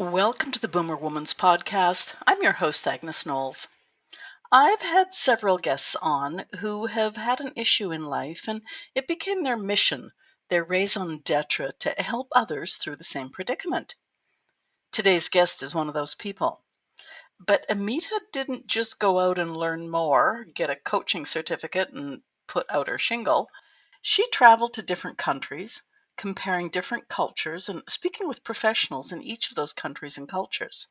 Welcome to the Boomer Woman's podcast. I'm your host, Agnes Knowles. I've had several guests on who have had an issue in life, and it became their mission, their raison d'etre, to help others through the same predicament. Today's guest is one of those people. But Amita didn't just go out and learn more, get a coaching certificate, and put out her shingle. She traveled to different countries, comparing different cultures and speaking with professionals in each of those countries and cultures.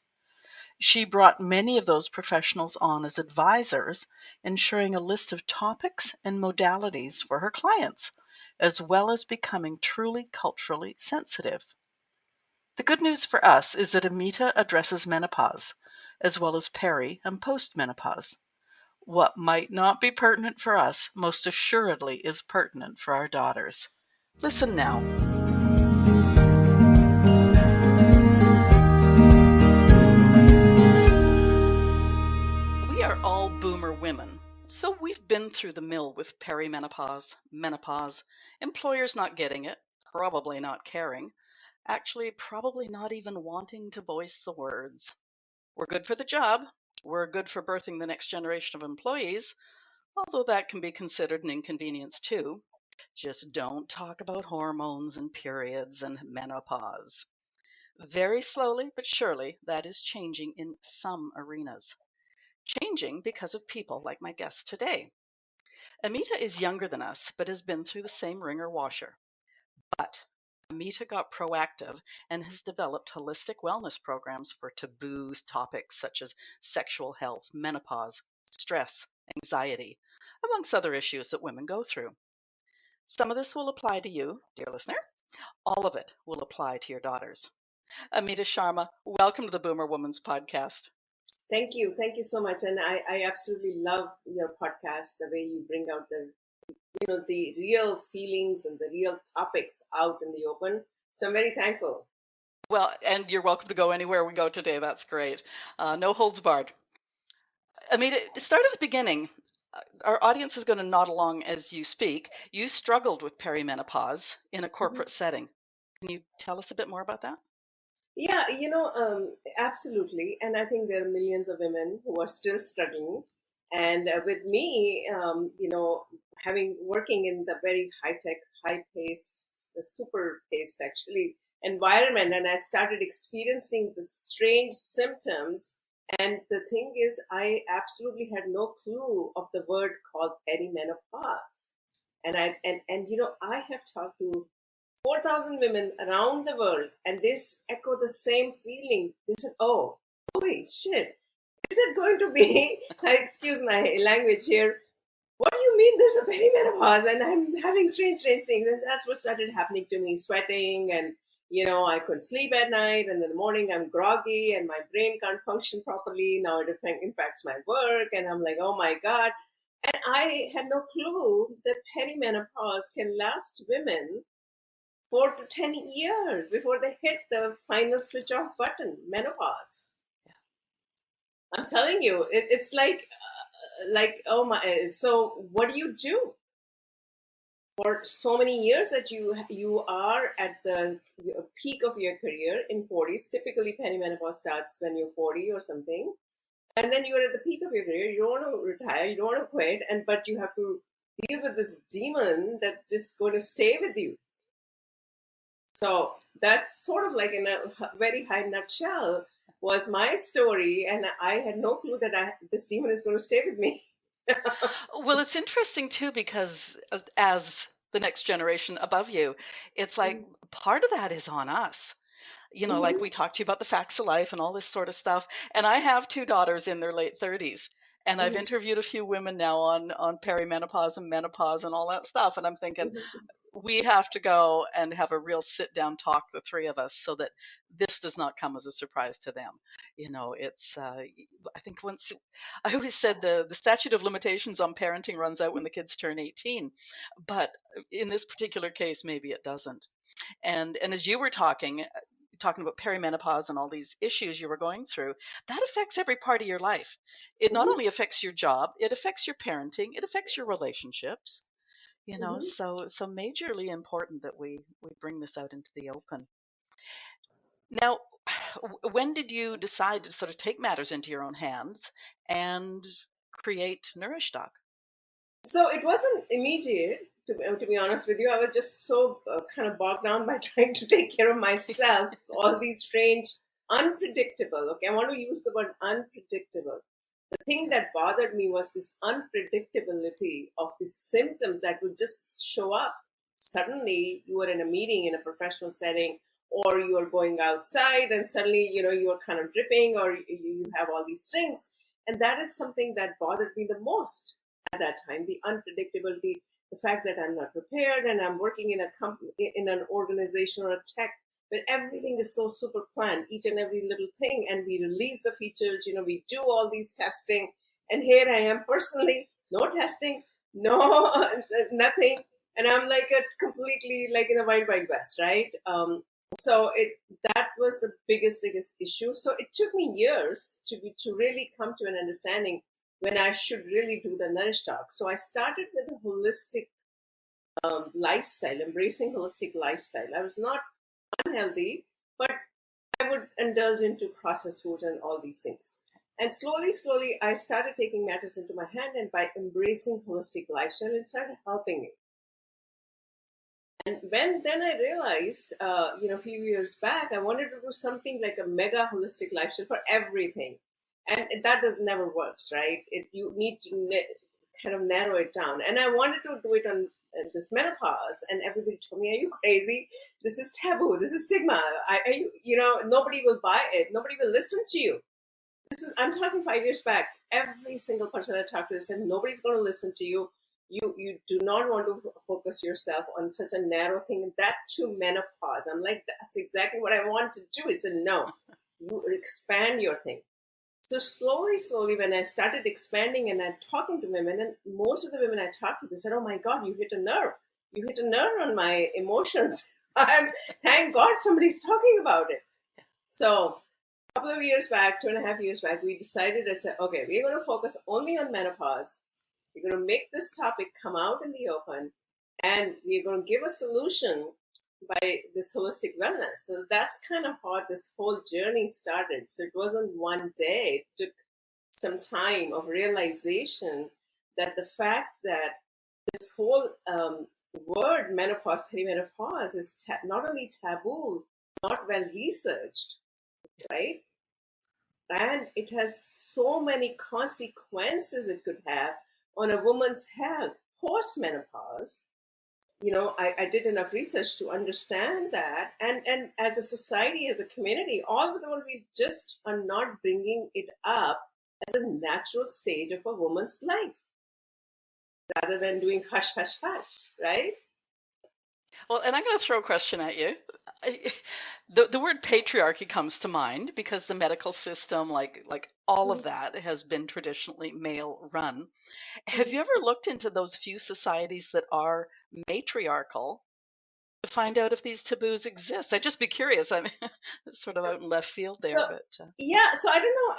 She brought many of those professionals on as advisors, ensuring a list of topics and modalities for her clients, as well as becoming truly culturally sensitive. The good news for us is that Amita addresses menopause, as well as peri and postmenopause. What might not be pertinent for us most assuredly is pertinent for our daughters. Listen now. We are all boomer women, so we've been through the mill with perimenopause, menopause, employers not getting it, probably not caring, actually probably not even wanting to voice the words. We're good for the job, we're good for birthing the next generation of employees, although that can be considered an inconvenience too. Just don't talk about hormones and periods and menopause. Very slowly but surely, that is changing in some arenas. Changing because of people like my guest today. Amita is younger than us, but has been through the same wringer washer. But Amita got proactive and has developed holistic wellness programs for taboo topics such as sexual health, menopause, stress, anxiety, amongst other issues that women go through. Some of this will apply to you, dear listener. All of it will apply to your daughters. Amita Sharma, welcome to the Boomer Woman's podcast. Thank you. Thank you so much. And I absolutely love your podcast, the way you bring out the real feelings and the real topics out in the open. So I'm very thankful. Well, and you're welcome to go anywhere we go today. That's great. No holds barred. Amita, start at the beginning. Our audience is going to nod along as you speak. You struggled with perimenopause in a Mhm. corporate setting. Can you tell us a bit more about that? Yeah, absolutely. And I think there are millions of women who are still struggling. And with me, having working in the very high tech, high paced, super paced actually environment, and I started experiencing the strange symptoms. And the thing is, I absolutely had no clue of the word called perimenopause. And I have talked to 4,000 women around the world, and this echo the same feeling. They said, "Oh, holy shit, is it going to be?" Excuse my language here. What do you mean there's a perimenopause? And I'm having strange things, and that's what started happening to me: sweating, and I couldn't sleep at night, and in the morning I'm groggy, and my brain can't function properly. Now it impacts my work, and I'm like, oh my god. And I had no clue that perimenopause can last women 4 to 10 years before they hit the final switch off button, menopause. I'm telling you, it's like, oh my. So what do you do for so many years that you are at the peak of your career in 40s? Typically, perimenopause starts when you're 40 or something, and then you're at the peak of your career. You don't want to retire, you don't want to quit, but you have to deal with this demon that's just going to stay with you. So that's sort of like in a very high nutshell was my story, and I had no clue that this demon is going to stay with me. Well, it's interesting too because as the next generation above you, it's like part of that is on us. Like Mhm. we talked to you about the facts of life and all this sort of stuff. And I have two daughters in their late 30s. And I've Mhm. interviewed a few women now on perimenopause and menopause and all that stuff. And I'm thinking, Mhm. we have to go and have a real sit down talk, the three of us, so that this does not come as a surprise to them. It's I think once I always said the statute of limitations on parenting runs out when the kids turn 18, but in this particular case maybe it doesn't. And as you were talking about perimenopause and all these issues you were going through, that affects every part of your life. It not Mhm. only affects your job, it affects your parenting, it affects your relationships. Mhm. So majorly important that we bring this out into the open. Now, when did you decide to sort of take matters into your own hands and create Nourish Doc? So it wasn't immediate, to be honest with you. I was just so kind of bogged down by trying to take care of myself. All these strange, unpredictable, okay, I want to use the word unpredictable. The thing Yeah. that bothered me was this unpredictability of the symptoms that would just show up. Suddenly, you were in a meeting in a professional setting, or you are going outside, and suddenly, you are kind of dripping, or you have all these things. And that is something that bothered me the most at that time, the unpredictability, the fact that I'm not prepared and I'm working in a company, in an organization or a tech where everything is so super planned, each and every little thing, and we release the features, we do all these testing, and here I am personally, no testing, no nothing, and I'm like a completely like in a wild west, right? So that was the biggest issue. So it took me years to really come to an understanding when I should really do the Nourish Talk. So I started with a holistic lifestyle, embracing holistic lifestyle. I was not unhealthy, but I would indulge into processed food and all these things. And slowly, I started taking matters into my hand, and by embracing holistic lifestyle, it started helping me. And when then I realized, a few years back, I wanted to do something like a mega holistic lifestyle for everything, and that does never works, right? You need to kind of narrow it down. And I wanted to do it on this menopause, and everybody told me, "Are you crazy? This is taboo. This is stigma. Nobody will buy it. Nobody will listen to you." I'm talking 5 years back. Every single person I talked to said nobody's going to listen to you. You do not want to focus yourself on such a narrow thing, and that to menopause. I'm like, that's exactly what I want to do. I said, no, you expand your thing. So slowly, when I started expanding and I'm talking to women, and most of the women I talked to, they said, "Oh my God, you hit a nerve. You hit a nerve on my emotions." Thank God somebody's talking about it. So couple of years back, 2.5 years back, we decided, I said, okay, we're going to focus only on menopause. We're going to make this topic come out in the open, and we're going to give a solution by this holistic wellness. So that's kind of how this whole journey started. So it wasn't one day, it took some time of realization that the fact that this whole word menopause, perimenopause, is not only taboo, not well researched, right? And it has so many consequences it could have on a woman's health post menopause. I did enough research to understand that, and as a society, as a community, all of the world, we just are not bringing it up as a natural stage of a woman's life rather than doing hush hush hush, right? Well, and I'm going to throw a question at you. I- the word patriarchy comes to mind because the medical system, like all of Mhm. that, has been traditionally male run. Have Mhm. you ever looked into those few societies that are matriarchal to find out if these taboos exist? I'd just be curious. I'm sort of out in left field there, So but yeah, so I don't know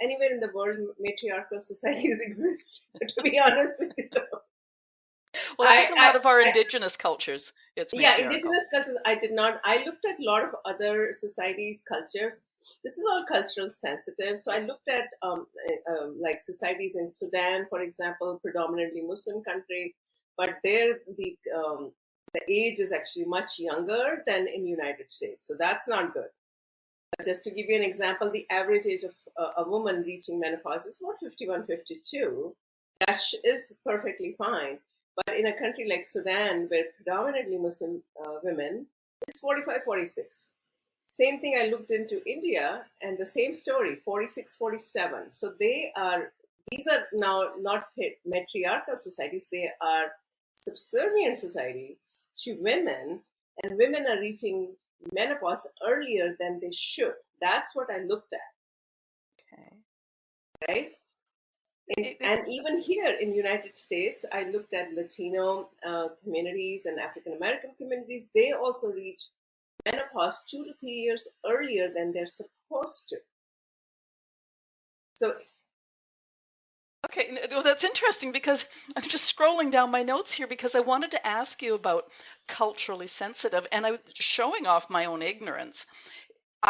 anywhere in the world matriarchal societies exist. To be honest with you, well, I I, think a I, lot of our I indigenous cultures, it's yeah, matriarchal. indigenous cultures. I did not. I looked at a lot of other societies, cultures. This is all cultural sensitive. So I Yeah. looked at like societies in Sudan, for example, predominantly Muslim country, but there the age is actually much younger than in United States. So that's not good. Just to give you an example, the average age of a woman reaching menopause is about 51, 52. That is perfectly fine. But in a country like Sudan, where predominantly Muslim women, it's 45, 46. Same thing I looked into India, and the same story, 46, 47. So these are now not matriarchal societies, they are subservient societies to women, and women are reaching menopause earlier than they should. That's what I looked at, Okay. right? And It's even here in United States, I looked at Latino communities and African American communities. They also reach menopause 2 to 3 years earlier than they're supposed to. So okay. Well, that's interesting because I'm just scrolling down my notes here because I wanted to ask you about culturally sensitive, and I was showing off my own ignorance.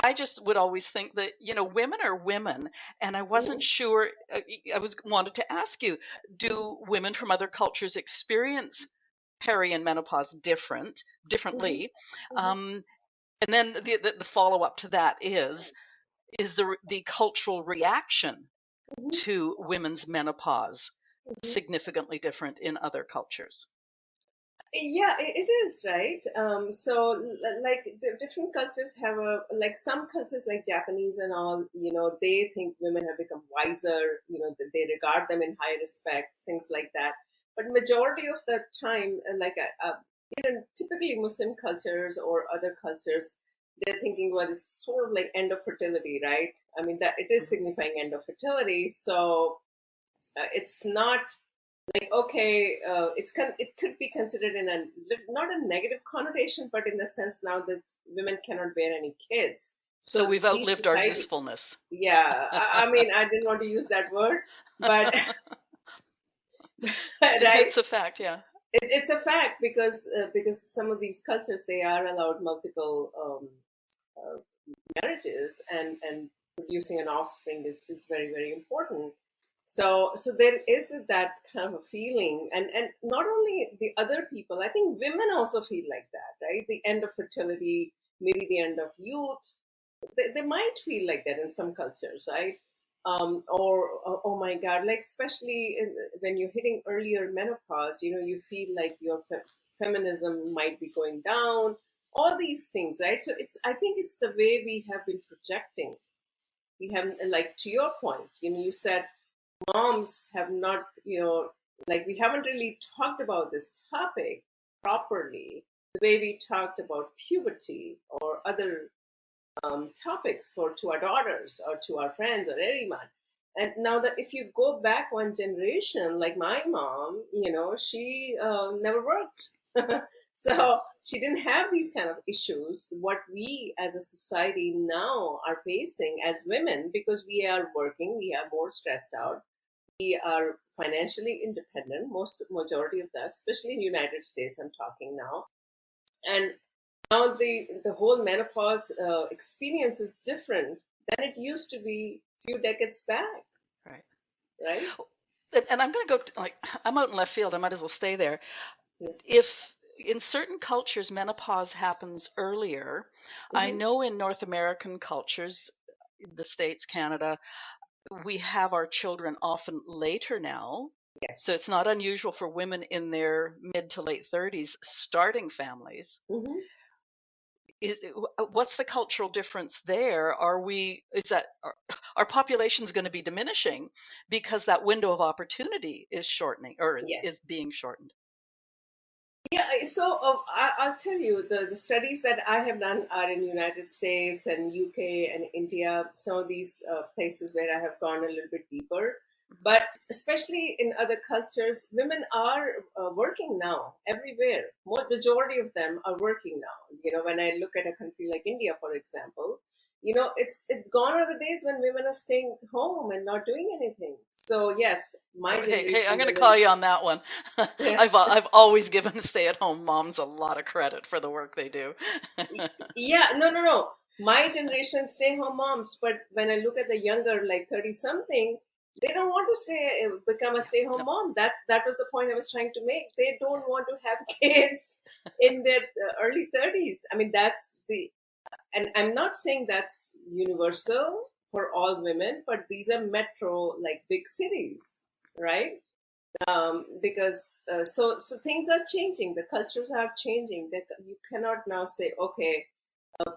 I just would always think that, women are women, and I wasn't Mhm, sure. I was wanted to ask you, mhm, do women from other cultures experience peri and menopause mhm, differently? mhm, Um, and then the follow up to that is the cultural reaction mhm, to women's menopause mhm. significantly different in other cultures? Yeah, it is right. So, like, different cultures have a like some cultures, like Japanese and all. They think women have become wiser. They regard them in high respect, things like that. But majority of the time, typically Muslim cultures or other cultures, they're thinking, well, it's sort of like end of fertility, right? I mean, that it is Mhm. signifying end of fertility. So it's not like, okay, it could be considered in a not a negative connotation, but in the sense now that women cannot bear any kids. So So we've these outlived our society, usefulness. yeah, I mean, I didn't want to use that word, but right, It's a fact, yeah. it's a fact because some of these cultures, they are allowed multiple uh, marriages, and producing an offspring is very, very important. So there is that kind of a feeling, and not only the other people, I think women also feel like that, right? The end of fertility, maybe the end of youth, they might feel like that in some cultures, right? Or oh my god, like especially when you're hitting earlier menopause, you feel like your feminism might be going down, all these things, right? So I think it's the way we have been projecting. We have, like, to your point, you said moms have not, like, we haven't really talked about this topic properly the way we talked about puberty or other topics for to our daughters or to our friends or anyone. And now that if you go back one generation, like my mom, she never worked, Yeah. so she didn't have these kind of issues. What we as a society now are facing as women, because we are working, we are more stressed out, we are financially independent. Most majority of us, especially in United States, I'm talking now, and now the whole menopause experience is different than it used to be few decades back, Right. right? And I'm going to go like I'm out in left field. I might as well stay there. Yeah. If in certain cultures menopause happens earlier, I Hmm. know in North American cultures, the States, Canada, we have our children often later now. So Yes. it's not unusual for women in their mid to late 30s starting families. Hmm. What's the cultural difference there? Is that our population's going to be diminishing because that window of opportunity is shortening or is Yes. being shortened? Yeah, so I'll tell you, the studies that I have done are in United States and UK and India, some of these places where I have gone a little bit deeper. Mhm. But especially in other cultures, women are working now everywhere. Most majority of them are working now. When I look at a country like India, for example, it's gone are the days when women are staying home and not doing anything. So yes, my Oh, hey, I'm generation going to call women, you on that one. yeah. I've always given stay-at-home moms a lot of credit for the work they do. Yeah, no, no, no. My generation stay home moms, but when I look at the younger, like 30 something, they don't want to become a Yeah, stay home no, mom. That was the point I was trying to make. They yeah. don't want to have kids in their early 30s. I mean, that's the, and I'm not saying that's universal for all women, but these are metro, like big cities, right? Because so things are changing, the cultures are changing. You cannot now say, okay,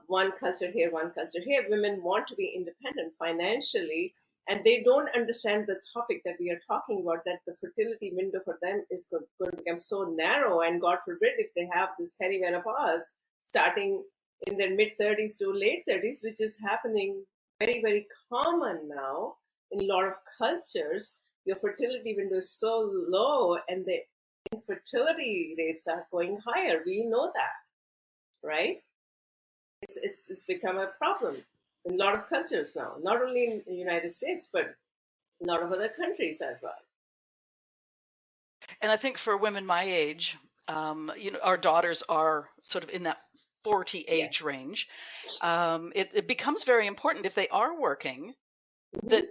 one culture here, one culture here. Women want to be independent financially, and they don't understand the topic that we are talking about, that the fertility window for them is going to become so narrow. And God forbid if they have this perimenopause starting in their mid 30s to late 30s, which is happening very, very common now in a lot of cultures. Your fertility window is so low, and the infertility rates are going higher. We know that, right? It's become a problem in a lot of cultures now, not only in the United States, but a lot of other countries as well. And I think for women my age, our daughters are sort of in that 40 Yeah. age range, it becomes very important if they are working Hmm. that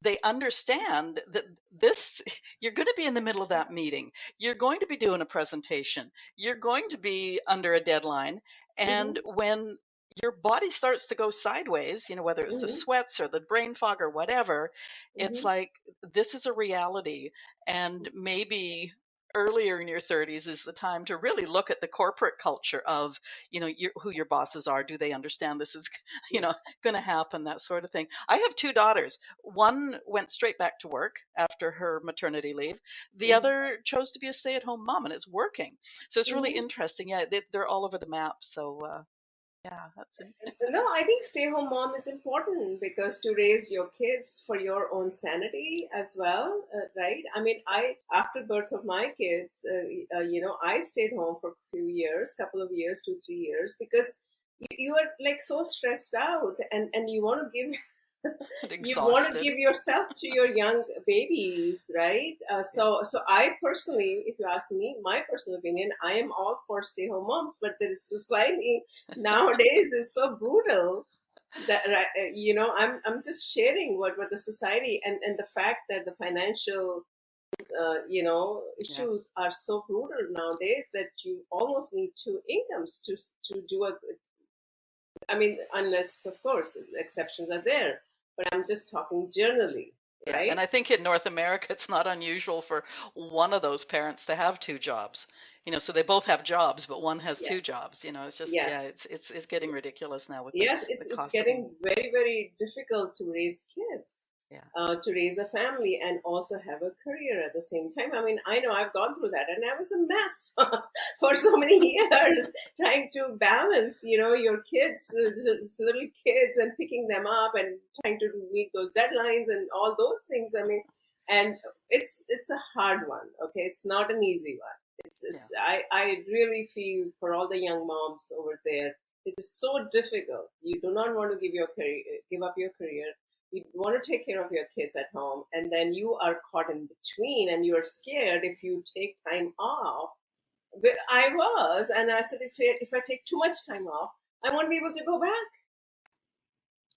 they understand that this you're going to be in the middle of that meeting, you're going to be doing a presentation, you're going to be under a deadline, and Hmm. when your body starts to go sideways, whether it's the Hmm. sweats or the brain fog or whatever, it's Hmm. like this is a reality. And maybe earlier in your 30s is the time to really look at the corporate culture of who your bosses are. Do they understand this is you know Yes. going to happen, that sort of thing. I have two daughters. One went straight back to work after her maternity leave. The Hmm. other chose to be a stay-at-home mom and is working. So it's really Hmm. interesting. Yeah, they're all over the map. So yeah, that's it. No, I think stay home mom is important because to raise your kids for your own sanity as well, right? I mean, I after birth of my kids, I stayed home for a few years, couple of years, 2 3 years, because you are like so stressed out, and you want to give you want to Exhausted. give yourself to your young babies, right? Yeah, So I personally, if you ask me, my personal opinion, I am all for stay home moms, but the society nowadays is so brutal that, right, I'm just sharing what the society, and the fact that the financial yeah, issues are so brutal nowadays that you almost need two incomes to do a good. I mean, unless of course exceptions are there, but I'm just talking generally, yeah. And right? I think in North America, it's not unusual for one of those parents to have two jobs. So they both have jobs, but one has two Yes, jobs. It's just, yeah, yes, it's getting ridiculous now with the yes. the It's cost of living. getting very very difficult to raise kids, Yeah, to raise a family, and also have a career at the same time. I mean, I know I've gone through that, and I was a mess for so many years trying to balance, your kids, little kids, and picking them up and trying to meet those deadlines and all those things. I mean, and it's a hard one. Okay, it's not an easy one. yeah. I really feel for all the young moms over there. It is so difficult. You do not want to give up your career. You want to take care of your kids at home, and then you are caught in between, and you're scared if you take time off. But I was, and I said, if I take too much time off, I won't be able to go back,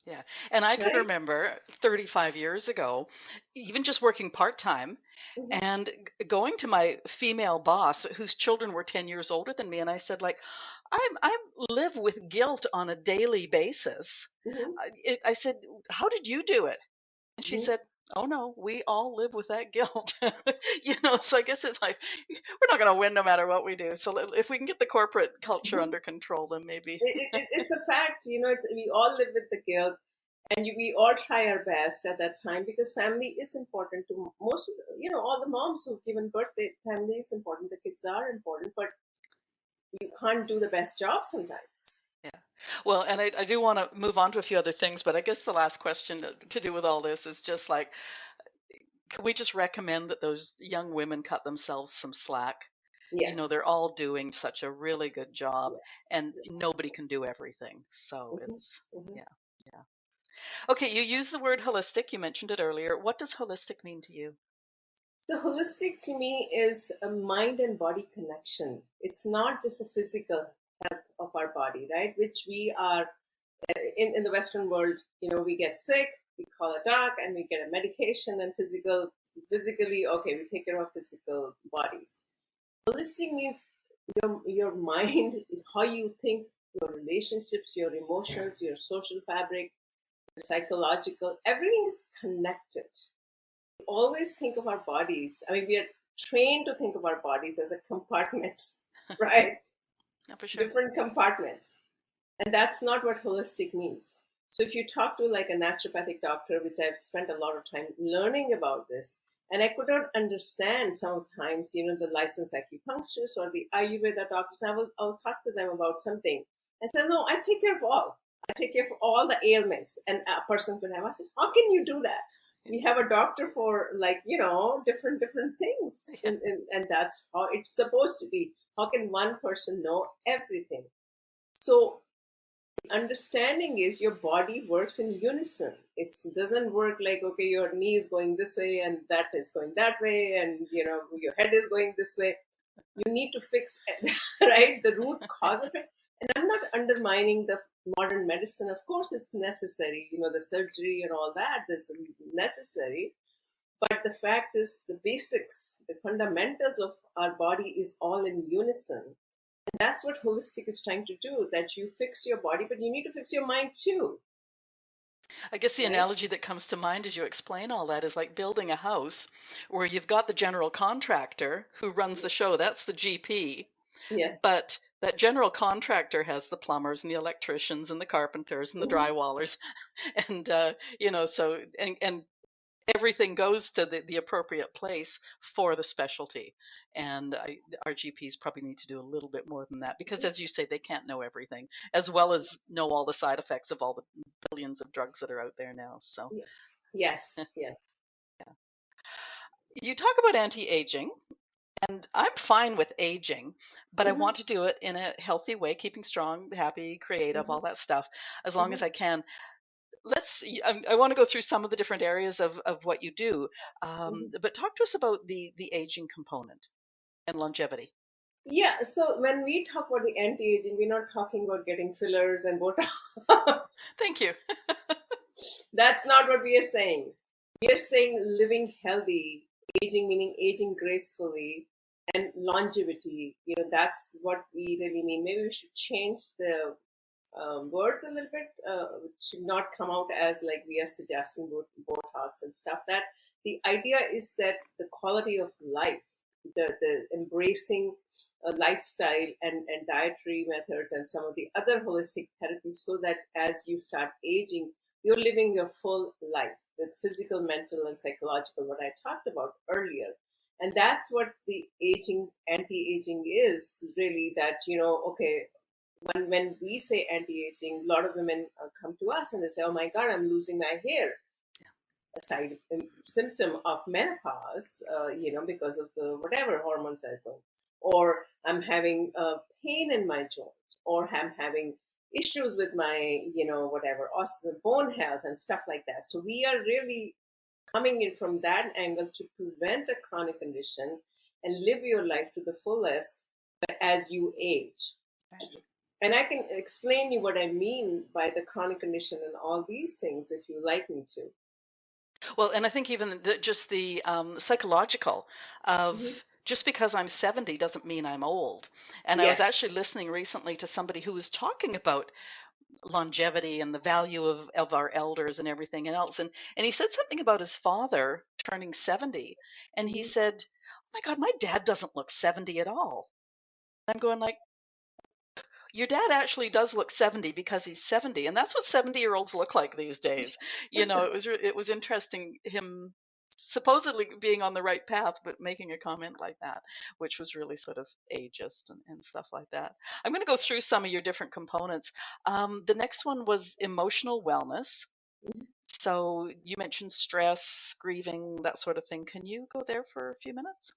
Yeah. And I can right? remember 35 years ago, even just working part-time Hmm. and going to my female boss whose children were 10 years older than me. And I said, like, I live with guilt on a daily basis. Hmm. I said, how did you do it? And she Hmm. said, oh no, we all live with that guilt. So I guess it's like, we're not going to win no matter what we do. So if we can get the corporate culture Hmm. under control, then maybe. It's a fact, we all live with the guilt, and we all try our best at that time because family is important to most of all the moms who've given birth. Family is important. The kids are important, but you can't do the best job sometimes. Yeah. Well, and I do want to move on to a few other things, but I guess the last question to do with all this is just like, can we just recommend that those young women cut themselves some slack? Yes, They're all doing such a really good job, yes, and nobody yes. can do everything. So Hmm. it's, Hmm. yeah, yeah. Okay, you use the word holistic. You mentioned it earlier. What does holistic mean to you? So holistic to me is a mind and body connection. It's not just the physical health of our body, right? Which we are in the Western world. We get sick, we call a doc, and we get a medication, and physically, okay, we take care of our physical bodies. Holistic means your mind, how you think, your relationships, your emotions, your social fabric, your psychological, everything is connected. Always think of our bodies. I mean, we are trained to think of our bodies as a compartments, right? No, for sure. Different compartments. And that's not what holistic means. So if you talk to like a naturopathic doctor, which I've spent a lot of time learning about this, and I could not understand sometimes, the licensed acupuncturists or the Ayurveda doctors, I'll talk to them about something and say, no, I take care of all. I take care of all the ailments and a person could have. I said, how can you do that? We have a doctor for like, different things. Yeah, And that's how it's supposed to be. How can one person know everything? So understanding is your body works in unison. It doesn't work like, okay, your knee is going this way and that is going that way, and your head is going this way. You need to fix right the root cause of it, And I'm not undermining the modern medicine. Of course, it's necessary. The surgery and all that is necessary. But the fact is, the basics, the fundamentals of our body is all in unison. And that's what holistic is trying to do, that you fix your body, but you need to fix your mind too, I guess the right? analogy that comes to mind as you explain all that is like building a house where you've got the general contractor who runs the show, that's the GP, Yes. but that general contractor has the plumbers and the electricians and the carpenters and the Mhm. drywallers and so and everything goes to the appropriate place for the specialty. And our GPs probably need to do a little bit more than that because, as you say, they can't know everything as well as know all the side effects of all the billions of drugs that are out there now. So Yes. Yes. Yes. you talk about anti-aging, and I'm fine with aging, but I Hmm. want to do it in a healthy way, keeping strong, happy, creative, Hmm. all that stuff, as long Hmm. as I can. I want to go through some of the different areas of what you do, Hmm. but talk to us about the aging component and longevity. Yeah. So when we talk about the anti-aging, we're not talking about getting fillers and Botox. Thank you. That's not what we are saying. We are saying living healthy, aging meaning aging gracefully, and longevity. That's what we really mean. Maybe we should change the words a little bit. It should not come out as like we are suggesting Botox and stuff. That the idea is that the quality of life, the embracing lifestyle and dietary methods and some of the other holistic therapies, so that as you start aging, you're living your full life with physical, mental, and psychological, what I talked about earlier. And that's what the aging, anti-aging is really, that, okay, when we say anti-aging, a lot of women come to us and they say, "Oh my God, I'm losing my hair." A side symptom of menopause, because of the whatever hormones are going, or I'm having pain in my joints, or I'm having issues with my, whatever, bone health and stuff like that. So we are really coming in from that angle to prevent a chronic condition and live your life to the fullest as you age. Right. And I can explain you what I mean by the chronic condition and all these things if you like me to. Well, and I think even just the psychological Hmm. of just because I'm 70 doesn't mean I'm old. And I was Yes. actually listening recently to somebody who was talking about longevity and the value of our elders and everything else. And he said something about his father turning 70. And he Hmm. said, "Oh my God, my dad doesn't look 70 at all." I'm going like, your dad actually does look 70 because he's 70, and that's what 70-year-olds look like these days. It was interesting him supposedly being on the right path, but making a comment like that, which was really sort of ageist and stuff like that. I'm going to go through some of your different components. The next one was emotional wellness. So you mentioned stress, grieving, that sort of thing. Can you go there for a few minutes?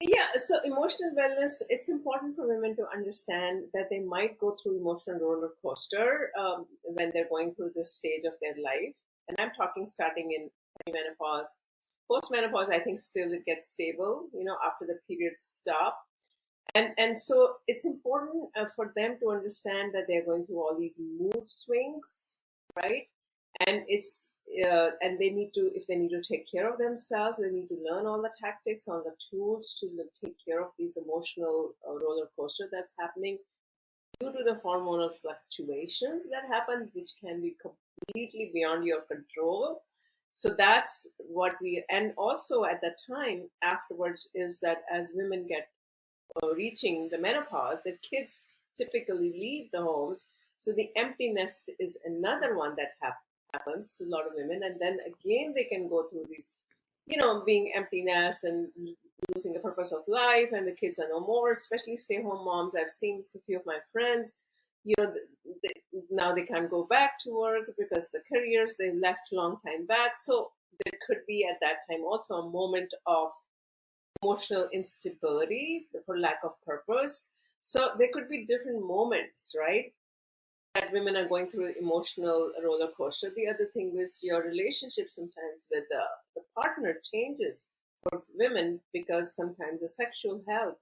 Yeah, so emotional wellness, it's important for women to understand that they might go through emotional roller coaster when they're going through this stage of their life. And I'm talking starting in menopause. Post-menopause, I think still it gets stable, after the periods stop. And so it's important for them to understand that they're going through all these mood swings, right? And they need to, if they need to take care of themselves, they need to learn all the tactics, all the tools to take care of these emotional roller coaster that's happening due to the hormonal fluctuations that happen, which can be completely beyond your control. So that's what we, and also at the time afterwards, is that as women get reaching the menopause, the kids typically leave the homes. So the empty nest is another one that happens to a lot of women. And then again, they can go through these, being empty nest and losing the purpose of life, and the kids are no more, especially stay home moms. I've seen a few of my friends, you know, now they can't go back to work because the careers they left long time back. So there could be at that time also a moment of emotional instability for lack of purpose. So there could be different moments, right? That women are going through emotional roller coaster. The other thing is your relationship sometimes with the partner changes for women because sometimes the sexual health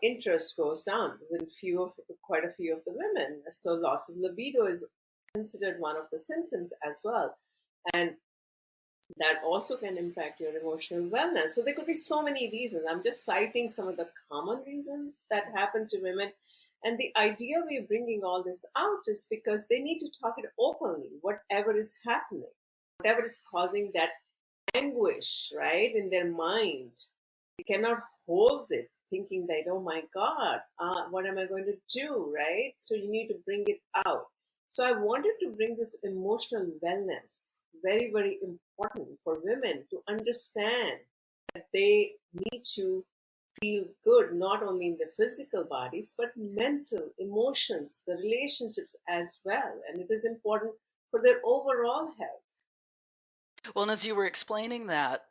interest goes down with quite a few of the women. So loss of libido is considered one of the symptoms as well, and that also can impact your emotional wellness. So there could be so many reasons. I'm just citing some of the common reasons that happen to women. And the idea we're bringing all this out is because they need to talk it openly, whatever is happening, whatever is causing that anguish, right, in their mind. They cannot hold it, thinking that, oh my God, what am I going to do, right? So you need to bring it out. So I wanted to bring this emotional wellness, very, very important for women to understand that they need to feel good, not only in their physical bodies, but mental, emotions, the relationships as well. And it is important for their overall health. Well, and as you were explaining that,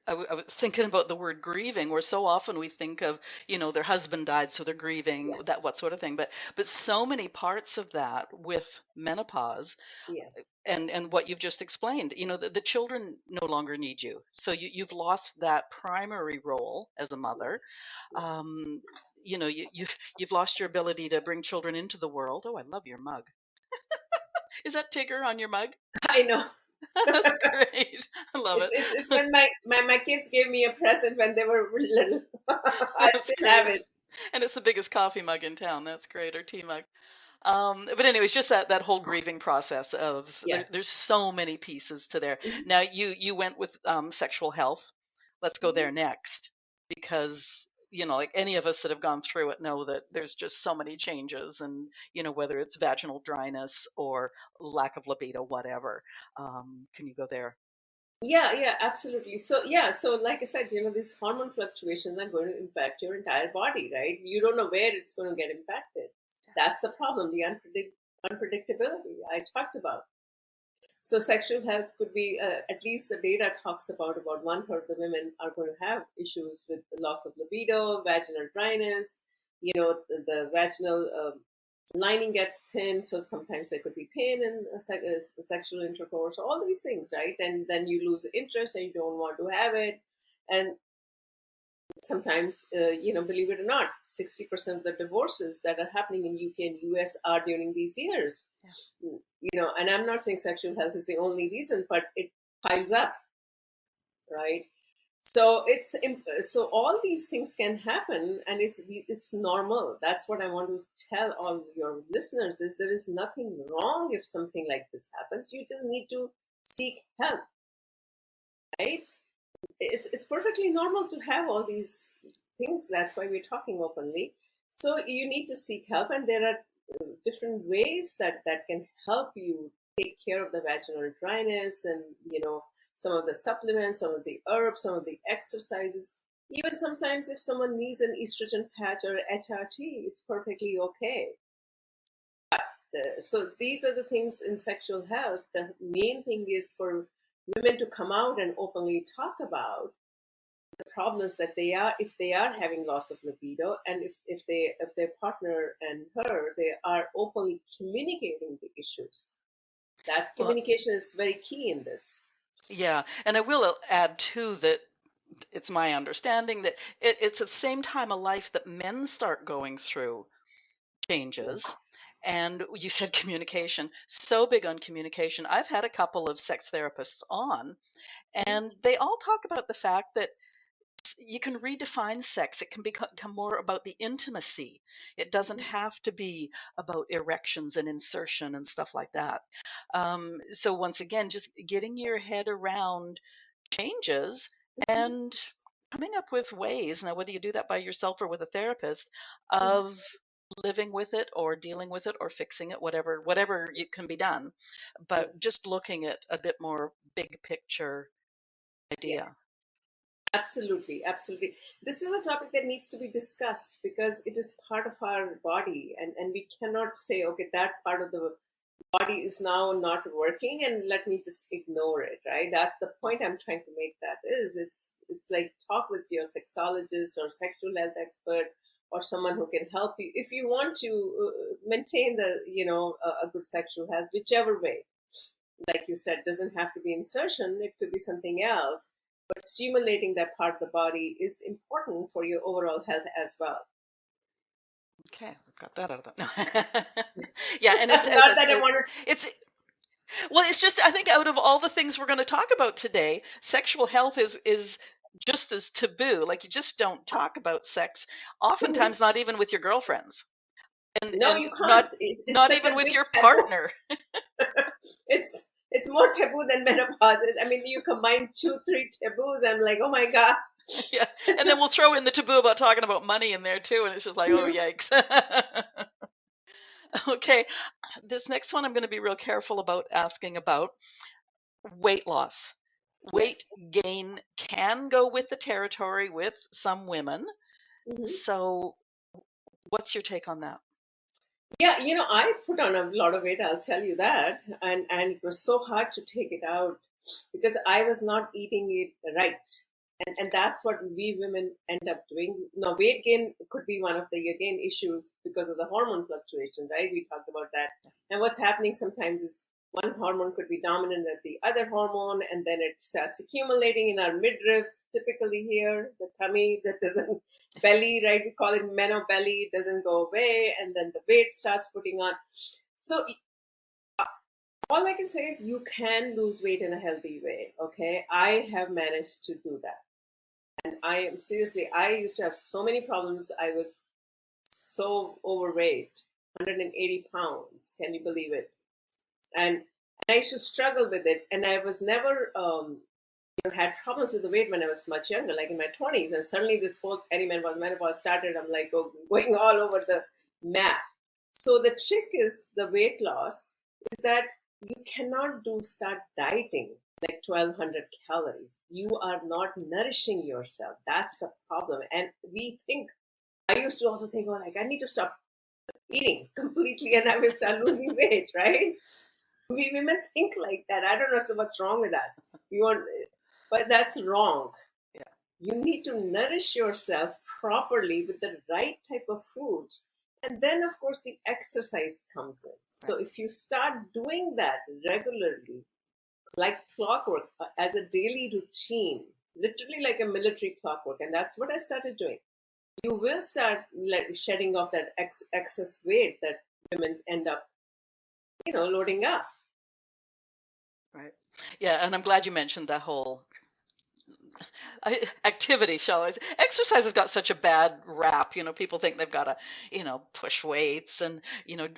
I was thinking about the word grieving, where so often we think of, their husband died, so they're grieving, Yes, that what sort of thing. But so many parts of that with menopause yes, and what you've just explained, the children no longer need you. So you've lost that primary role as a mother. yes, yeah. Um, you've lost your ability to bring children into the world. Oh, I love your mug. Is that Tigger on your mug? I know. That's great. I love it. It's when my kids gave me a present when they were little. I That's still great. have it. And it's the biggest coffee mug in town. That's great, or tea mug. But anyways, just that whole grieving process of there's Yes. so many pieces to there. Mhm, Now you went with sexual health. Let's go mhm. there next, because like any of us that have gone through it know that there's just so many changes, and whether it's vaginal dryness or lack of libido, whatever. Can you go there? Yeah, yeah, absolutely. So yeah, so like I said, these hormone fluctuations are going to impact your entire body, right? You don't know where it's going to get impacted. That's the problem, the unpredictability I talked about. So sexual health could be, at least the data talks about one third of the women are going to have issues with the loss of libido, vaginal dryness. The vaginal lining gets thin, so sometimes there could be pain in sexual intercourse. All these things, right? And then you lose interest and you don't want to have it. And sometimes, believe it or not, 60% of the divorces that are happening in UK and US are during these years. Yeah. And I'm not saying sexual health is the only reason, but it piles up, right? So so all these things can happen, and it's normal. That's what I want to tell all your listeners: is there is nothing wrong if something like this happens. You just need to seek help, right? It's perfectly normal to have all these things. That's why we're talking openly. So you need to seek help, and there are different ways that can help you take care of the vaginal dryness, and some of the supplements, some of the herbs, some of the exercises. Even sometimes if someone needs an estrogen patch or HRT, it's perfectly okay. So these are the things in sexual health. The main thing is for women to come out and openly talk about the problems that they are, if they are having loss of libido, and if their partner and her, they are openly communicating the issues. That Well, communication is very key in this. yeah, and I will add too that it's my understanding that it's at the same time of life that men start going through changes. And you said communication, so big on communication. I've had a couple of sex therapists on, Mhm, and they all talk about the fact that you can redefine sex. It can become more about the intimacy. It doesn't mhm, have to be about erections and insertion and stuff like that. So, once again, just getting your head around changes mhm, and coming up with ways, now whether you do that by yourself or with a therapist, mhm, of living with it or dealing with it or fixing it, whatever it can be done, yeah. but just looking at a bit more big picture idea. Yes. Absolutely, absolutely. This is a topic that needs to be discussed because it is part of our body, and we cannot say, okay, that part of the body is now not working and let me just ignore it, right? That's the point I'm trying to make. That is, it's like talk with your sexologist or sexual health expert or someone who can help you if you want to maintain the a good sexual health, whichever way. Like you said, doesn't have to be insertion, it could be something else, but stimulating that part of the body is important for your overall health as well. Okay, I've got that out of the. No. Yeah, and it's as I Not that I said, wanted. it's well, it's just I think out of all the things we're going to talk about today, sexual health is just as taboo. Like you just don't talk about sex, Mhm. oftentimes not even with your girlfriends, No, and you not can't. It's not such even a with big your taboo. partner. It's more taboo than menopause. I mean, you combine two, three taboos. I'm like, oh my god. Yeah, and then we'll throw in the taboo about talking about money in there too, and it's just like, oh Mhm. yikes. Okay, this next one I'm going to be real careful about asking about weight loss. Weight Yes. gain can go with the territory with some women. Mhm. So, what's your take on that? Yeah, I put on a lot of weight. I'll tell you that, and it was so hard to take it out because I was not eating it right, and that's what we women end up doing. Now, weight gain could be one of the again issues because of the hormone fluctuation, right? We talked about that, and what's happening sometimes is one hormone could be dominant at the other hormone, and then it starts accumulating in our midriff, typically here, the tummy that doesn't belly, right? We call it meno belly, it doesn't go away, and then the weight starts putting on. So all I can say is you can lose weight in a healthy way. Okay, I have managed to do that, and I am seriously. I used to have so many problems. I was so overweight, 180 pounds. Can you believe it? And I used to struggle with it, and I was never had problems with the weight when I was much younger, like in my 20s. And suddenly this whole perimenopause, menopause started. I'm like going all over the map. So the trick is the weight loss is that you cannot start dieting like 1200 calories. You are not nourishing yourself. That's the problem. And we think, I used to also think, oh, like I need to stop eating completely and I will start losing weight, right? We women think like that. I don't know what's wrong with us. We want, but that's wrong. Yeah, You need to nourish yourself properly with the right type of foods. And then, of course, the exercise comes in. right. So if you start doing that regularly, like clockwork, as a daily routine, literally like a military clockwork, and that's what I started doing, you will start like shedding off that excess weight that women end up, loading up. Right. Yeah, and I'm glad you mentioned that whole activity, shall I say. Exercise has got such a bad rap. People think they've got to, push weights and,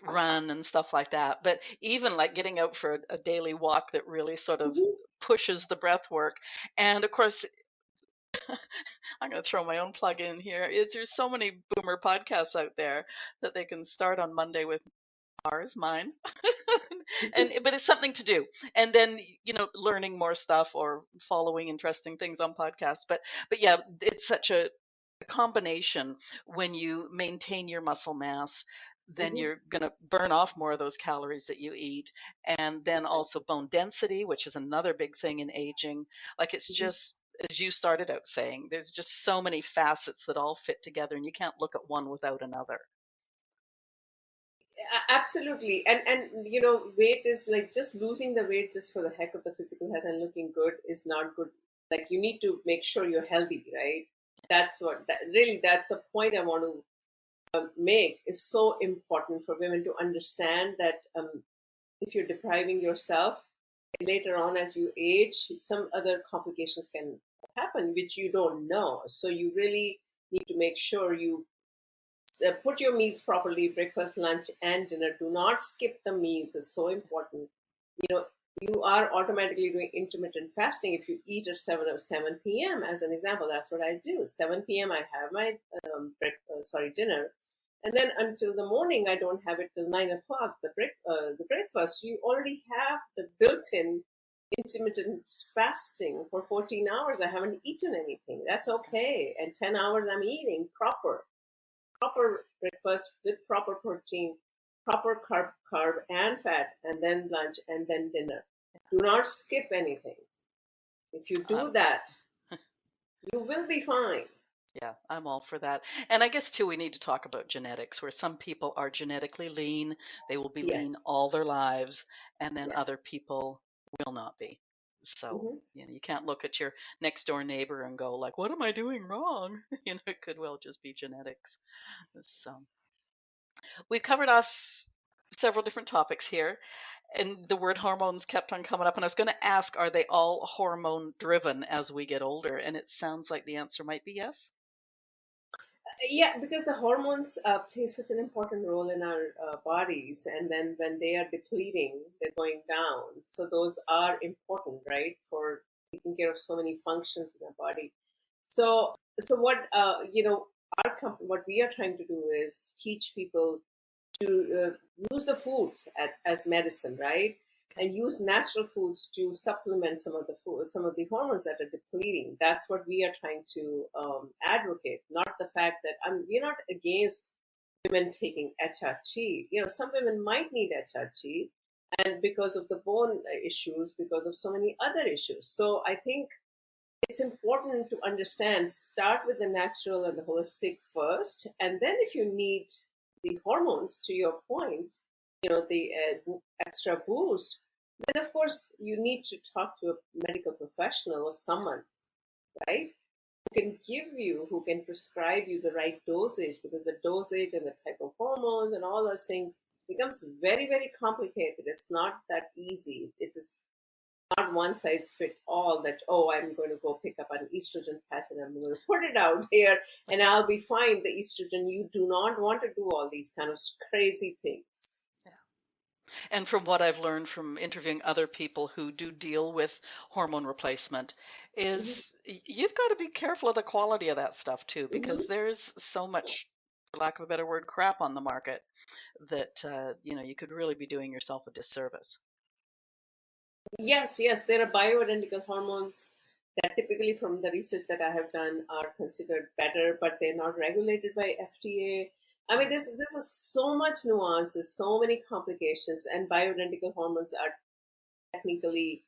run and stuff like that. But even like getting out for a daily walk that really sort of Mhm, pushes the breath work. And of course, I'm going to throw my own plug in here. Is there's so many boomer podcasts out there that they can start on Monday with ours, mine. mhm, But it's something to do, and then learning more stuff or following interesting things on podcasts. But yeah, it's such a combination. When you maintain your muscle mass, then mhm. you're going to burn off more of those calories that you eat, and then also bone density, which is another big thing in aging. Like it's Mhm. just as you started out saying, there's just so many facets that all fit together, and you can't look at one without another. Absolutely. And weight is like just losing the weight just for the heck of the physical health and looking good is not good. Like you need to make sure you're healthy, right? That's the point I want to make is so important for women to understand that if you're depriving yourself later on as you age, some other complications can happen which you don't know. So you really need to make sure you put your meals properly, breakfast, lunch, and dinner. Do not skip the meals. It's so important. You know, you are automatically doing intermittent fasting if you eat at 7 or 7 p.m. As an example, that's what I do. 7 p.m. I have my dinner, and then until the morning I don't have it till 9 o'clock. The breakfast you already have the built-in intermittent fasting for 14 hours. I haven't eaten anything. That's okay, and 10 hours I'm eating proper breakfast with proper protein, proper carb and fat, and then lunch and then dinner. Do not skip anything. If you do Um, that, you will be fine. Yeah, I'm all for that. And I guess too, we need to talk about genetics, where some people are genetically lean, they will be lean Yes. all their lives, and then Yes. other people will not be. So, Hmm. you can't look at your next door neighbor and go like, "What am I doing wrong?" It could well just be genetics. So, We've covered off several different topics here, and the word hormones kept on coming up. And I was going to ask, are they all hormone driven as we get older? And it sounds like the answer might be yes. Yeah, because the hormones play such an important role in our bodies, and then when they are depleting, they're going down. So those are important, right, for taking care of so many functions in our body. So what what we are trying to do is teach people to use the foods as medicine, right? Okay. And use natural foods to supplement some of the hormones that are depleting. That's what we are trying to advocate. Not the fact that we're not against women taking HRT. You know, some women might need HRT, and because of the bone issues, because of so many other issues. So I think it's important to understand, start with the natural and the holistic first, and then if you need the hormones, to your point, the extra boost, then of course you need to talk to a medical professional or someone, right, who can prescribe you the right dosage, because the dosage and the type of hormones and all those things becomes very, very complicated. It's not that easy. It is not one size fit all, that, oh, I'm going to go pick up an estrogen patch and I'm going to put it out here and I'll be fine. The estrogen, you do not want to do all these kind of crazy things. Yeah. And from what I've learned from interviewing other people who do deal with hormone replacement, Hmm. is you've got to be careful of the quality of that stuff too, because Hmm. there's so much, for lack of a better word, crap on the market that you could really be doing yourself a disservice. Yes, yes, there are bioidentical hormones that typically, from the research that I have done, are considered better, but they're not regulated by FDA. I mean, Mm. this is so much nuances, so many complications, and bioidentical hormones are technically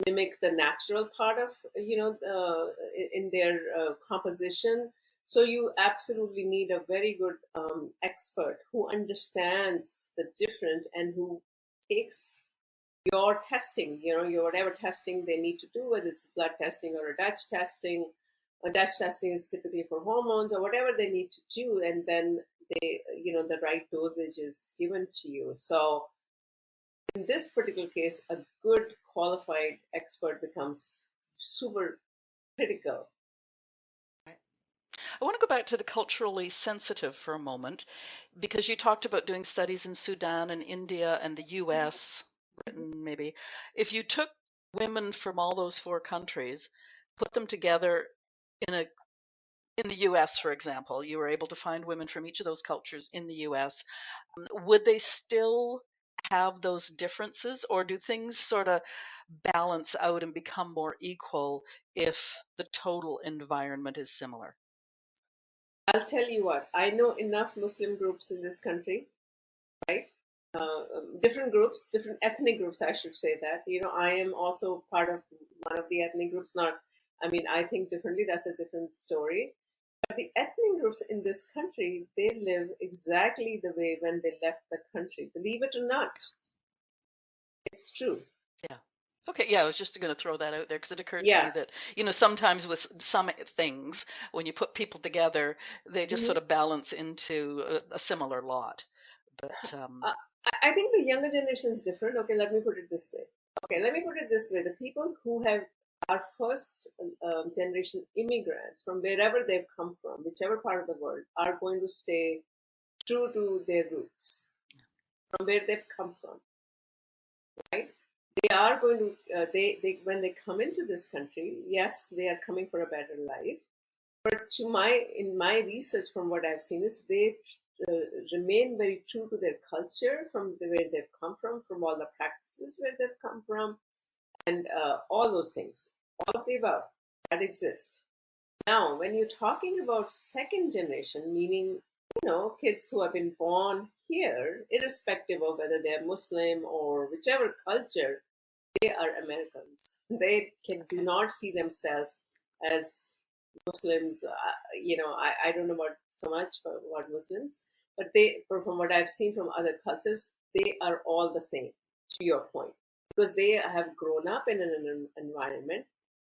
mimic the natural part of in their composition. So you absolutely need a very good expert who understands the different and who takes your testing, your whatever testing they need to do, whether it's blood testing or a Dutch testing. A Dutch testing is typically for hormones or whatever they need to do, and then the right dosage is given to you. So in this particular case, a good qualified expert becomes super critical. Right. I want to go back to the culturally sensitive for a moment, because you talked about doing studies in Sudan and India and the US, Britain maybe. If you took women from all those four countries, put them together in a in the US, for example, you were able to find women from each of those cultures in the US. Would they still have those differences, or do things sort of balance out and become more equal if the total environment is similar? I'll tell you what, I know enough Muslim groups in this country, right? Different groups, different ethnic groups, I should say that. I am also part of one of the ethnic groups. Not, I mean, I think differently. That's a different story. But the ethnic groups in this country, they live exactly the way when they left the country. Believe it or not, it's true. Yeah. Okay, yeah, I was just going to throw that out there because it occurred to me Yeah. that, sometimes with some things, when you put people together, they just Mhm. sort of balance into a similar lot. But Uh, I think the younger generation is different. Okay, let me put it this way. Okay, let me put it this way. The people who have are first generation immigrants from wherever they've come from, whichever part of the world, are going to stay true to their roots, from where they've come from, right? They are going to, they when they come into this country, yes, they are coming for a better life. But in my research, from what I've seen, is they uh, remain very true to their culture, from where they've come from all the practices where they've come from, and all those things, all of the above that exist. Now, when you're talking about second generation, meaning kids who have been born here, irrespective of whether they're Muslim or whichever culture, they are Americans. They do okay. not see themselves as Muslims. I don't know about so much about Muslims, but from what I've seen from other cultures, they are all the same. To your point, because they have grown up in an environment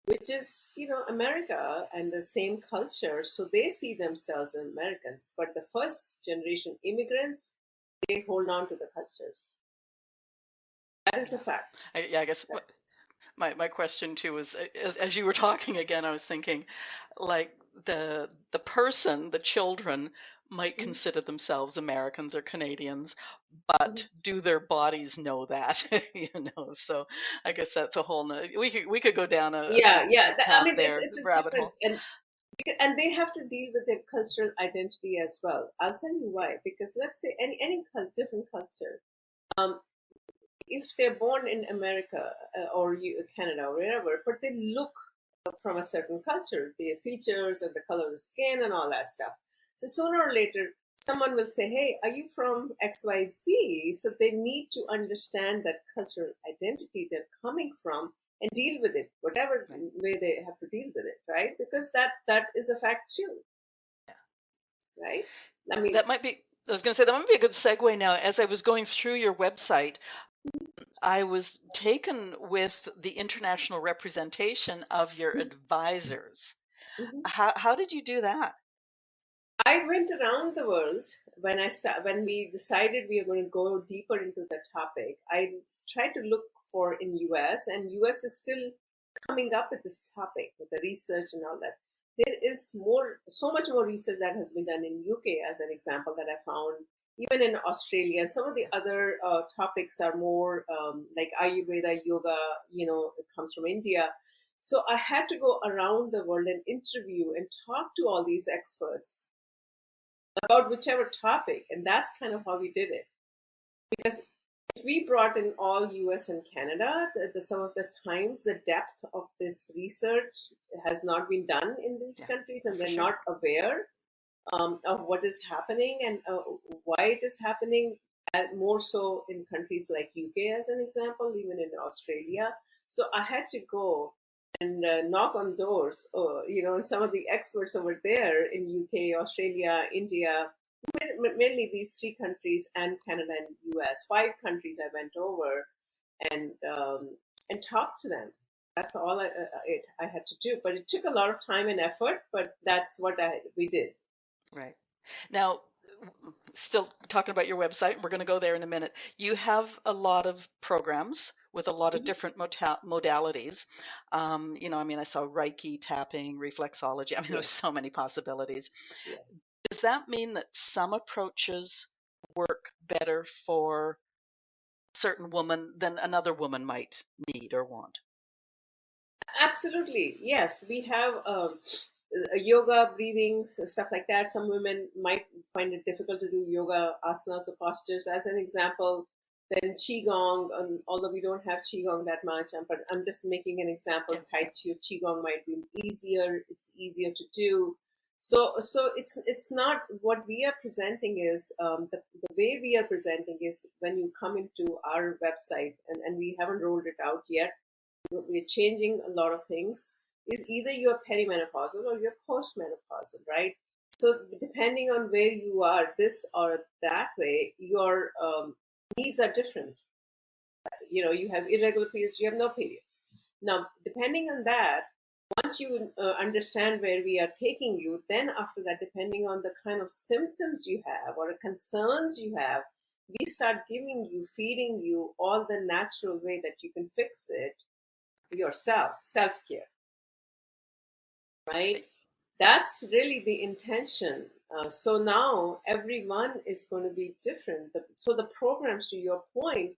which is America and the same culture, so they see themselves as Americans. But the first generation immigrants, they hold on to the cultures. That is a fact. I guess my question too was, as you were talking again, I was thinking, like the person, the children might Mhm, consider themselves Americans or Canadians, mhm. but do their bodies know that? So I guess that's a whole we could go down a Yeah, yeah. deep path there, It's a rabbit different, hole. and they have to deal with their cultural identity as well. I'll tell you why. Because let's say different culture, um, if they're born in America or Canada or wherever, but they look from a certain culture, their features and the color of the skin and all that stuff. So sooner or later, someone will say, "Hey, are you from XYZ?" So they need to understand that cultural identity they're coming from and deal with it, whatever Right. way they have to deal with it, right? Because that is a fact too, Yeah. right? I mean, That might be. I was going to say that might be a good segue now. As I was going through your website, I was taken with the international representation of your advisors. mhm. How did you do that? I went around the world when we decided we are going to go deeper into the topic. I tried to look for in US, and US is still coming up with this topic with the research and all that. There is so much more research that has been done in UK, as an example, that I found. Even in Australia, and some of the other topics are more like Ayurveda, yoga. It comes from India. So I had to go around the world and interview and talk to all these experts about whichever topic, and that's kind of how we did it. Because if we brought in all US and Canada, some of the times the depth of this research has not been done in these Yeah, countries, and for they're sure. not aware of what is happening and why it is happening. More so in countries like UK, as an example, even in Australia. So I had to go and knock on doors, and some of the experts over there in UK, Australia, India, mainly these three countries, and Canada and US, five countries I went over and talked to them. That's all I had to do, but it took a lot of time and effort. But that's what we did. Right. Now, still talking about your website, and we're going to go there in a minute. You have a lot of programs with a lot of Mhm. different modalities. I mean, I saw Reiki, tapping, reflexology. I mean, Yeah, there's so many possibilities. yeah. Does that mean that some approaches work better for a certain woman than another woman might need or want? Absolutely, yes. We have yoga, breathing, so stuff like that. Some women might find it difficult to do yoga asanas or postures. As an example, then qigong. Although we don't have qigong that much, but I'm just making an example. Yeah, Tai yeah, chi or qigong might be easier. It's easier to do. So it's not what we are presenting is the way we are presenting is when you come into our website, and we haven't rolled it out yet, we're changing a lot of things, is either you're perimenopausal or you're postmenopausal, right? So depending on where you are, this or that way, your needs are different. You have irregular periods, you have no periods. Now, depending on that, once you understand where we are taking you, then after that, depending on the kind of symptoms you have or the concerns you have, we start giving you, feeding you all the natural way that you can fix it yourself, self care, right? That's really the intention. So now everyone is going to be different. So the programs, to your point,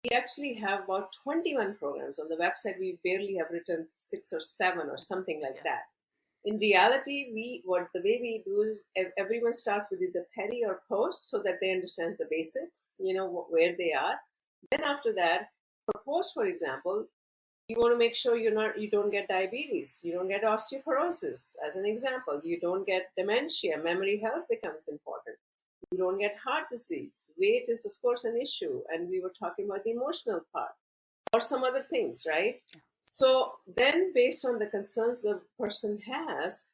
we actually have about 21 programs on the website. We barely have written 6 or 7 or something like yeah. that. In reality, the way we do is everyone starts with either peri or post so that they understand the basics, where they are. Then after that, for post, for example, you want to make sure you don't get diabetes, you don't get osteoporosis, as an example, you don't get dementia, memory health becomes important, you don't get heart disease, weight is of course an issue, and we were talking about the emotional part or some other things, right? So then based on the concerns the person has,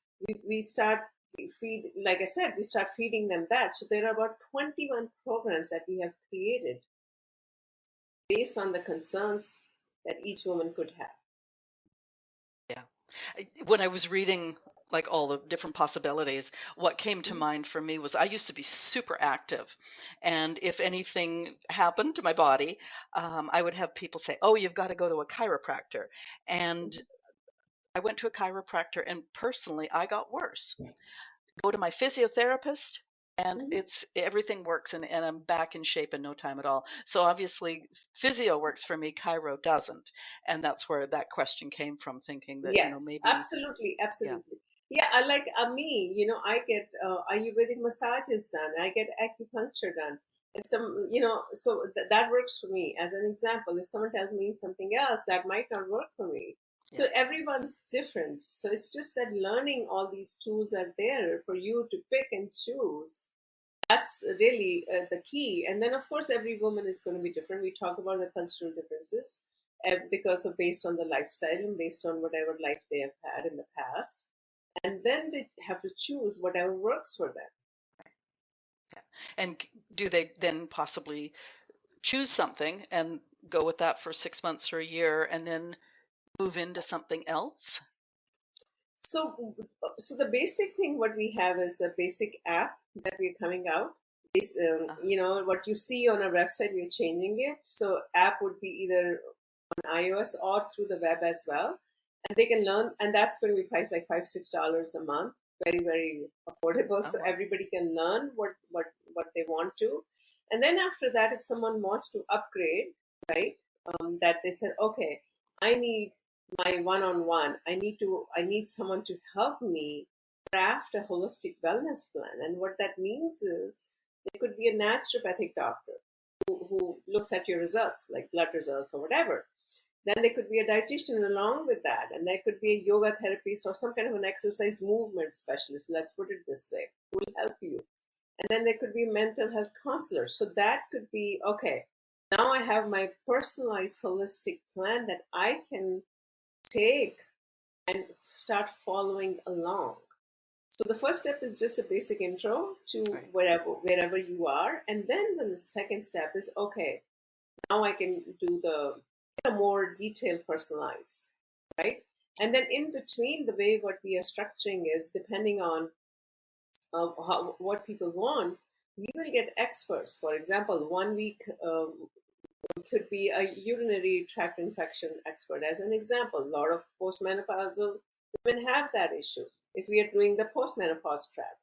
we start like I said, we start feeding them that. So there are about 21 programs that we have created based on the concerns that each woman could have. Yeah. When I was reading like all the different possibilities. What came to Mhm. mind for me was I used to be super active, and if anything happened to my body, I would have people say, "Oh, you've got to go to a chiropractor," and Mhm. I went to a chiropractor, and personally, I got worse. Go to my physiotherapist, and Mhm. it's everything works, and I'm back in shape in no time at all. So obviously, physio works for me, chiro doesn't, and that's where that question came from, thinking that Yes, maybe, absolutely, yeah, absolutely. Yeah, I like me. I get Ayurvedic massages done. I get acupuncture done. If so that works for me. As an example, if someone tells me something else, that might not work for me. So yes. everyone's different. So it's just that learning all these tools are there for you to pick and choose. That's really the key. And then, of course, every woman is going to be different. We talk about the cultural differences because of based on the lifestyle and based on whatever life they have had in the past. And then they have to choose whatever works for them. Yeah. And do they then possibly choose something and go with that for 6 months or a year and then move into something else? So the basic thing what we have is a basic app that we're coming out. Uh, What you see on our website, we're changing it. So app would be either on iOS or through the web as well. And they can learn, and that's going to be priced like $5-6 a month. Very, very affordable. oh, So wow. everybody can learn what they want to. And then after that, if someone wants to upgrade, right, that they said, okay, I need my one-on-one. I need someone to help me craft a holistic wellness plan. And what that means is there could be a naturopathic doctor who looks at your results, like blood results or whatever. Then there could be a dietitian along with that, and there could be a yoga therapist or some kind of an exercise movement specialist, let's put it this way, who will help you. And then there could be a mental health counselor. So that could be okay. Now I have my personalized holistic plan that I can take and start following along. So the first step is just a basic intro to Right. wherever you are, and then the second step is okay. Now I can do the more detailed, personalized, right? And then in between, the way what we are structuring is depending on what people want. We will get experts. For example, 1 week could be a urinary tract infection expert, as an example. A lot of postmenopausal women have that issue. If we are doing the postmenopause track,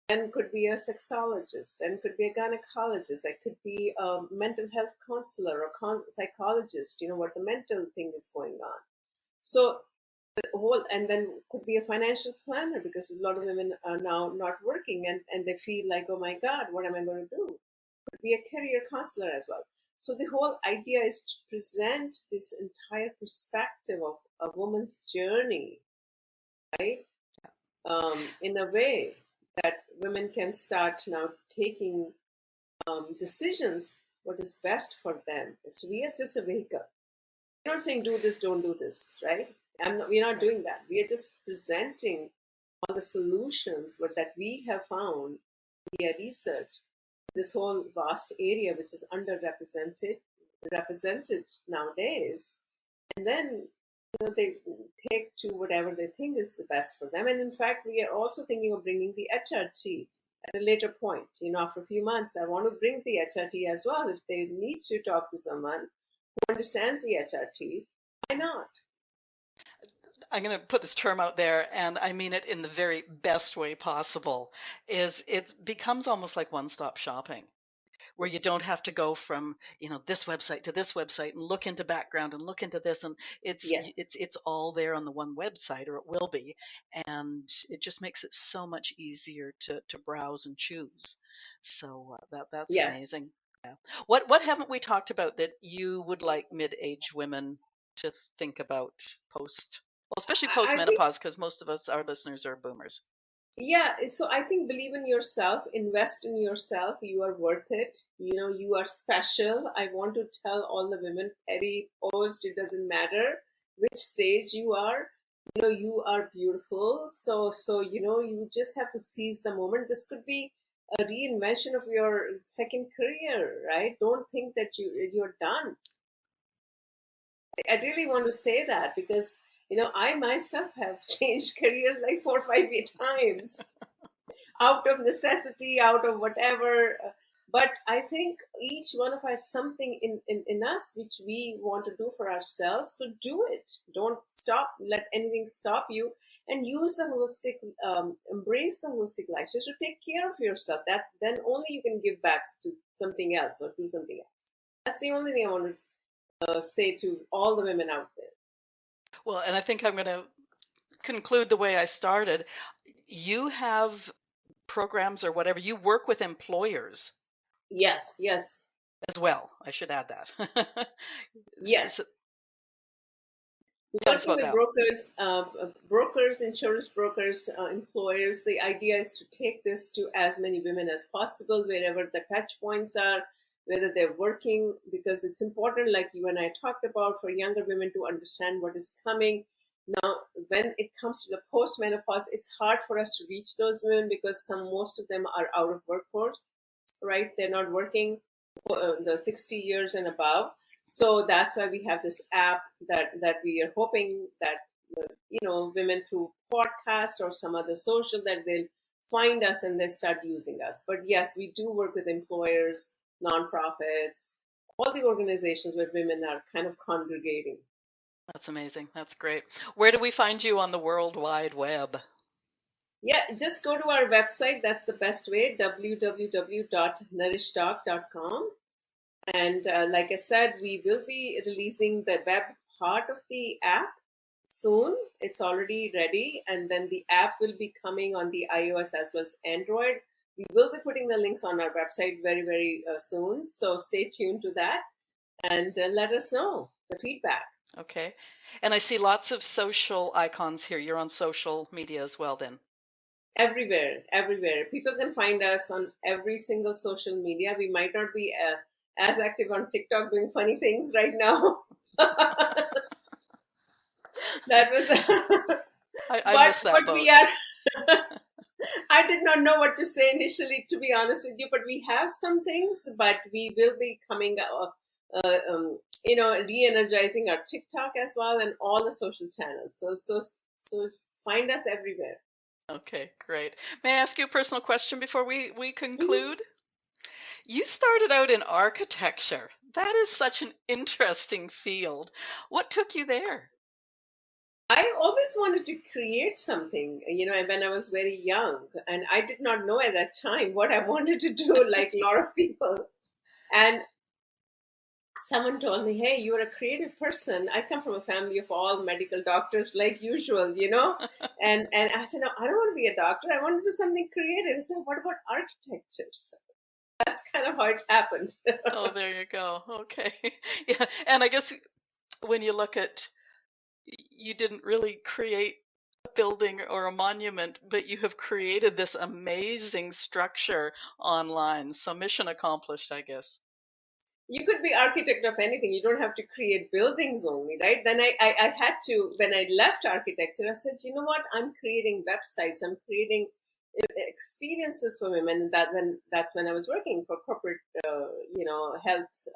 then could be a sexologist, then could be a gynecologist, that could be a mental health counselor or psychologist, what the mental thing is going on. So the whole, and then could be a financial planner, because a lot of women are now not working, and they feel like, oh my God, what am I going to do? Could be a career counselor as well. So the whole idea is to present this entire perspective of a woman's journey, right? In a way that women can start now taking decisions what is best for them. So we are just a vehicle. We're not saying do this, don't do this, right? We're not Right. doing that. We are just presenting all the solutions what that we have found via research. This whole vast area which is represented nowadays, and then they take to whatever they think is the best for them. And in fact, we are also thinking of bringing the HRT at a later point. After a few months, I want to bring the HRT as well. If they need to talk to someone who understands the HRT, why not? I'm going to put this term out there, and I mean it in the very best way possible, is it becomes almost like one-stop shopping, where you Yes, don't have to go from this website to this website and look into background and look into this, and yes, it's all there on the one website, or it will be, and it just makes it so much easier to browse and choose. So that's yes. amazing. Yeah. What haven't we talked about that you would like mid-age women to think about post, well, especially I think, post-menopause, because most of us, our listeners, are boomers. yeah. So I think believe in yourself, invest in yourself. You are worth it. You are special. I want to tell all the women, Peri, post, it doesn't matter which stage you are. You are beautiful. So you just have to seize the moment. This could be a reinvention of your second career, right? Don't think that you're done. I really want to say that, because I myself have changed careers like 4 or 5 times out of necessity, out of whatever. But I think each one of us something in us which we want to do for ourselves. So do it. Don't stop. Let anything stop you. And use the holistic, embrace the holistic lifestyle. So take care of yourself. That then only you can give back to something else or do something else. That's the only thing I want to say to all the women out there. Well, and I think I'm going to conclude the way I started. You have programs or whatever, you work with employers Yes, yes, as well. I should add that. So, yes. tell us Working about with that. brokers, insurance brokers, employers, the idea is to take this to as many women as possible, wherever the touch points are, whether they're working, because it's important, like you and I talked about, for younger women to understand what is coming. Now, when it comes to the post-menopause, it's hard for us to reach those women because most of them are out of workforce, right? They're not working the 60 years and above. So that's why we have this app that we are hoping that women through podcast or some other social, that they'll find us and they start using us. But yes, we do work with employers, nonprofits, all the organizations where women are kind of congregating. That's amazing. That's great. Where do we find you on the World Wide Web? Yeah, just go to our website. That's the best way, www.nourishtalk.com. And like I said, we will be releasing the web part of the app soon. It's already ready. And then the app will be coming on the iOS as well as Android. We will be putting the links on our website very, very soon. So stay tuned to that and let us know the feedback. Okay. And I see lots of social icons here. You're on social media as well, then. Everywhere, everywhere. People can find us on every single social media. We might not be as active on TikTok doing funny things right now. That was, I miss that but we boat. are. I did not know what to say initially, to be honest with you. But we have some things, but we will be coming, re-energizing our TikTok as well and all the social channels. So find us everywhere. Okay, great. May I ask you a personal question before we Mhm. conclude? You started out in architecture. That is such an interesting field. What took you there? I always wanted to create something, when I was very young, and I did not know at that time what I wanted to do, like a lot of people. And someone told me, "Hey, you're a creative person." I come from a family of all medical doctors, like usual. And I said, "No, I don't want to be a doctor. I want to do something creative." I said, "What about architecture?" So that's kind of how it happened. Oh, there you go. Okay. Yeah, and I guess when you look at, you didn't really create a building or a monument, but you have created this amazing structure online. So mission accomplished, I guess. You could be architect of anything. You don't have to create buildings only, right? Then I had to, when I left architecture, I said, you know what? I'm creating websites. I'm creating experiences for women. That's when I was working for corporate, health,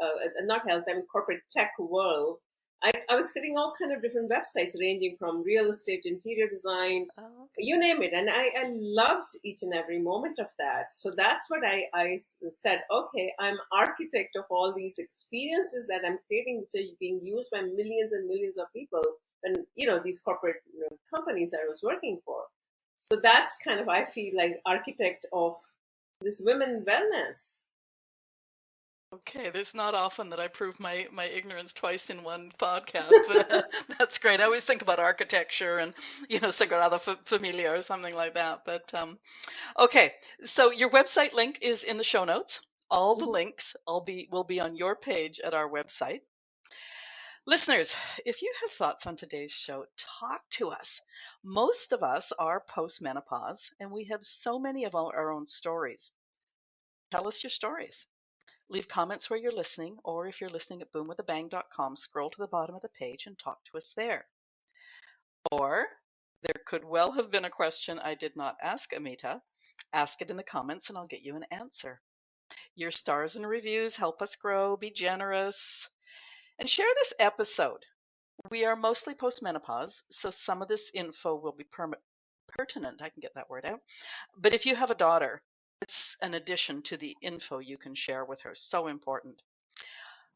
not health, I mean corporate tech world. I was creating all kind of different websites ranging from real estate, interior design, Oh, you name it. And I loved each and every moment of that. So that's what I said, okay, I'm architect of all these experiences that I'm creating, which are being used by millions and millions of people, and these corporate companies that I was working for. So that's kind of, I feel like, architect of this women wellness. okay. It's not often that I prove my ignorance twice in one podcast, but that's great. I always think about architecture and Sagrada Familia or something like that. But okay, so your website link is in the show notes. All the Mhm. links will be on your page at our website. Listeners, if you have thoughts on today's show, talk to us. Most of us are postmenopause, and we have so many of our own stories. Tell us your stories. Leave comments where you're listening, or if you're listening at boomwithabang.com, scroll to the bottom of the page and talk to us there. Or there could well have been a question I did not ask Amita. Ask it in the comments and I'll get you an answer. Your stars and reviews help us grow. Be generous and share this episode. We are mostly postmenopause, so some of this info will be pertinent. I can get that word out. But if you have a daughter, it's an addition to the info you can share with her. So important.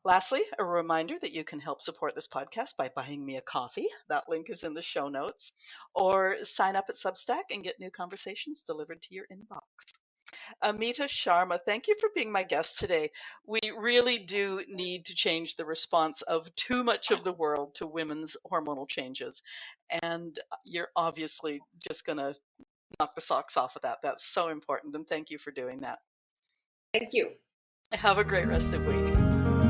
Lastly, a reminder that you can help support this podcast by buying me a coffee. That link is in the show notes. Or sign up at Substack and get new conversations delivered to your inbox. Amita Sharma, thank you for being my guest today. We really do need to change the response of too much of the world to women's hormonal changes. And you're obviously just going to knock the socks off of that. That's so important. And thank you for doing that. Thank you. Have a great rest of the week.